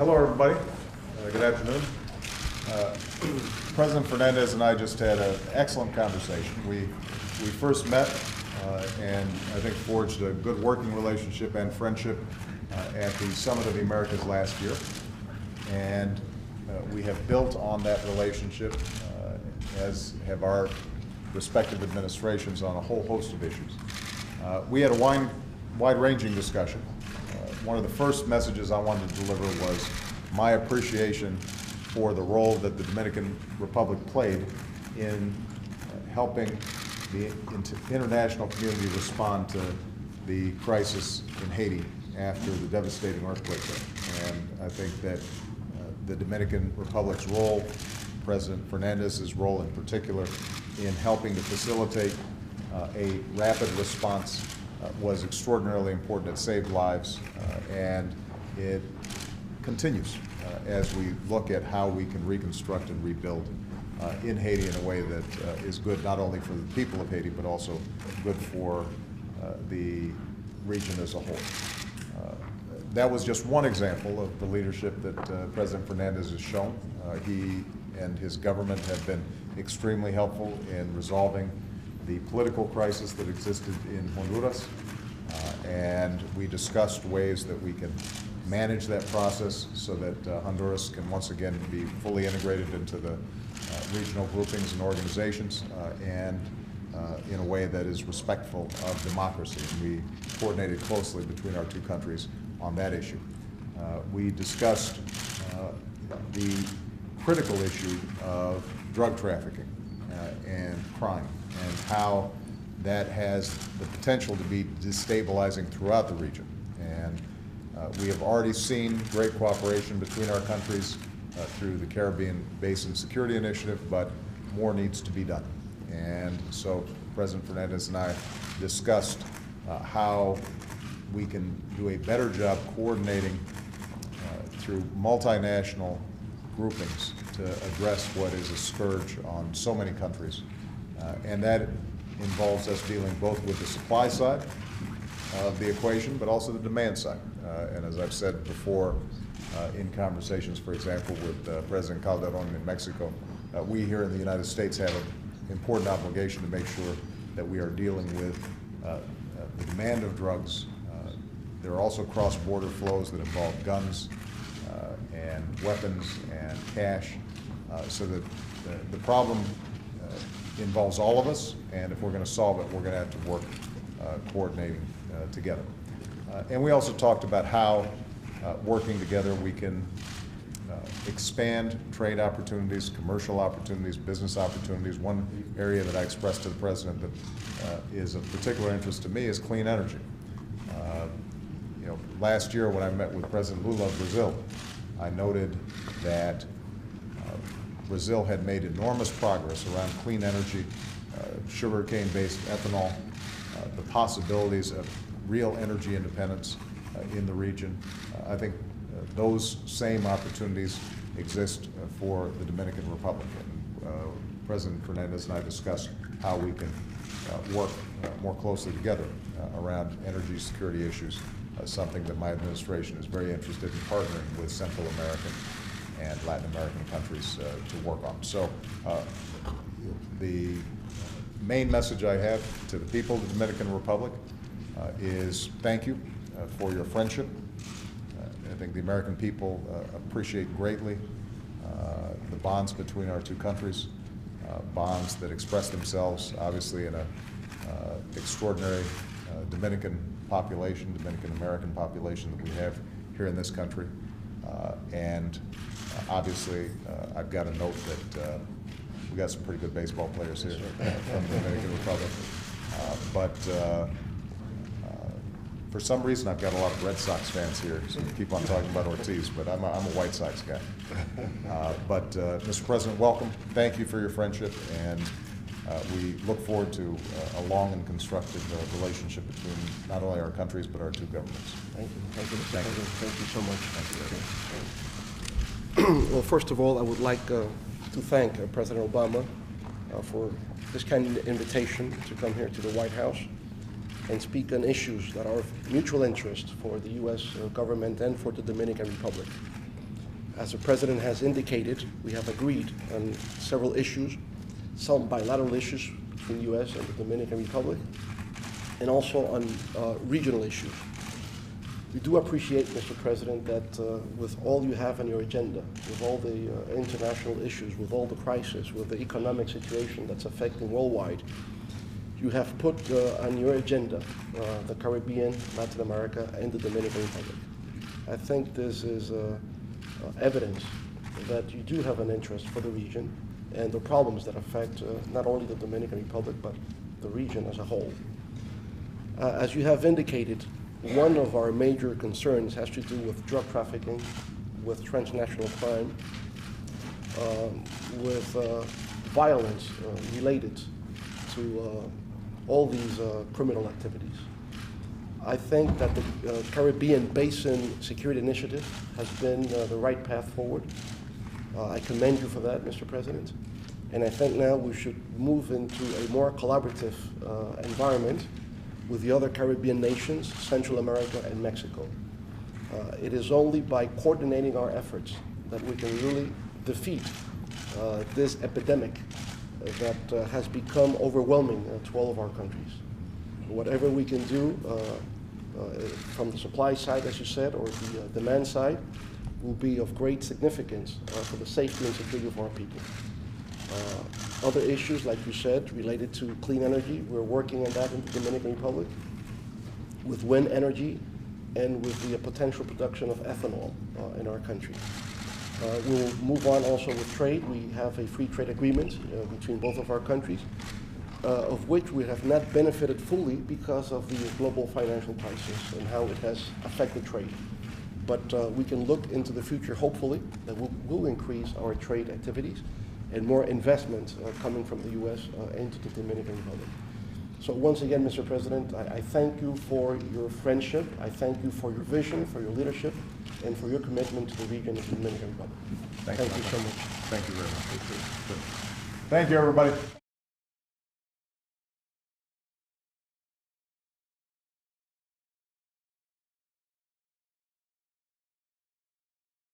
Hello, everybody. Good afternoon. President Fernandez and I just had an excellent conversation. We first met and I think forged a good working relationship and friendship at the Summit of the Americas last year. And we have built on that relationship, as have our respective administrations, on a whole host of issues. We had a wide-ranging discussion. One of the first messages I wanted to deliver was my appreciation for the role that the Dominican Republic played in helping the international community respond to the crisis in Haiti after the devastating earthquake there. And I think that the Dominican Republic's role, President Fernandez's role in particular, in helping to facilitate a rapid response was extraordinarily important. It saved lives, and it continues as we look at how we can reconstruct and rebuild in Haiti in a way that is good not only for the people of Haiti, but also good for the region as a whole. That was just one example of the leadership that President Fernandez has shown. He and his government have been extremely helpful in resolving the political crisis that existed in Honduras, and we discussed ways that we can manage that process so that Honduras can once again be fully integrated into the regional groupings and organizations, and in a way that is respectful of democracy. And we coordinated closely between our two countries on that issue. We discussed the critical issue of drug trafficking and crime, and how that has the potential to be destabilizing throughout the region. And we have already seen great cooperation between our countries through the Caribbean Basin Security Initiative, but more needs to be done. And so President Fernandez and I discussed how we can do a better job coordinating through multinational groupings to address what is a scourge on so many countries. And that involves us dealing both with the supply side of the equation, but also the demand side. And as I've said before in conversations, for example, with President Calderon in Mexico, we here in the United States have an important obligation to make sure that we are dealing with the demand of drugs. There are also cross-border flows that involve guns and weapons and cash, so that the problem involves all of us, and if we're going to solve it, we're going to have to work coordinating together. And we also talked about how, working together, we can expand trade opportunities, commercial opportunities, business opportunities. One area that I expressed to the President that is of particular interest to me is clean energy. Last year when I met with President Lula of Brazil, I noted that Brazil had made enormous progress around clean energy, sugarcane-based ethanol, the possibilities of real energy independence in the region. I think those same opportunities exist for the Dominican Republic. And President Fernandez and I discussed how we can work more closely together around energy security issues, something that my administration is very interested in partnering with Central American and Latin American countries to work on. So the main message I have to the people of the Dominican Republic is thank you for your friendship. I think the American people appreciate greatly the bonds between our two countries, bonds that express themselves obviously in an extraordinary Dominican population, Dominican American population that we have here in this country. And obviously, I've got to note that we got some pretty good baseball players here from the Dominican Republic. But for some reason, I've got a lot of Red Sox fans here, so we keep on talking about Ortiz, but I'm a White Sox guy. But Mr. President, welcome. Thank you for your friendship, and we look forward to a long and constructive relationship between not only our countries, but our two governments. Thank you. Thank you, Mr. President. Thank you so much. Thank you. Well, first of all, I would like to thank President Obama for this kind of invitation to come here to the White House and speak on issues that are of mutual interest for the U.S. government and for the Dominican Republic. As the President has indicated, we have agreed on several issues, some bilateral issues between the U.S. and the Dominican Republic, and also on regional issues. We do appreciate, Mr. President, that with all you have on your agenda, with all the international issues, with all the crisis, with the economic situation that's affecting worldwide, you have put on your agenda the Caribbean, Latin America, and the Dominican Republic. I think this is evidence that you do have an interest for the region and the problems that affect not only the Dominican Republic, but the region as a whole. As you have indicated, one of our major concerns has to do with drug trafficking, with transnational crime, with violence related to all these criminal activities. I think that the Caribbean Basin Security Initiative has been the right path forward. I commend you for that, Mr. President. And I think now we should move into a more collaborative environment with the other Caribbean nations, Central America and Mexico. It is only by coordinating our efforts that we can really defeat this epidemic that has become overwhelming to all of our countries. Whatever we can do from the supply side, as you said, or the demand side, will be of great significance for the safety and security of our people. Other issues, like you said, related to clean energy, we're working on that in the Dominican Republic, with wind energy and with the potential production of ethanol in our country. We'll move on also with trade. We have a free trade agreement between both of our countries, of which we have not benefited fully because of the global financial crisis and how it has affected trade. But we can look into the future, hopefully, that we'll increase our trade activities and more investment coming from the U.S. into the Dominican Republic. So once again, Mr. President, I thank you for your friendship. I thank you for your vision, for your leadership, and for your commitment to the region of the Dominican Republic. Thank you so much. Thank you very much. Thank you, everybody.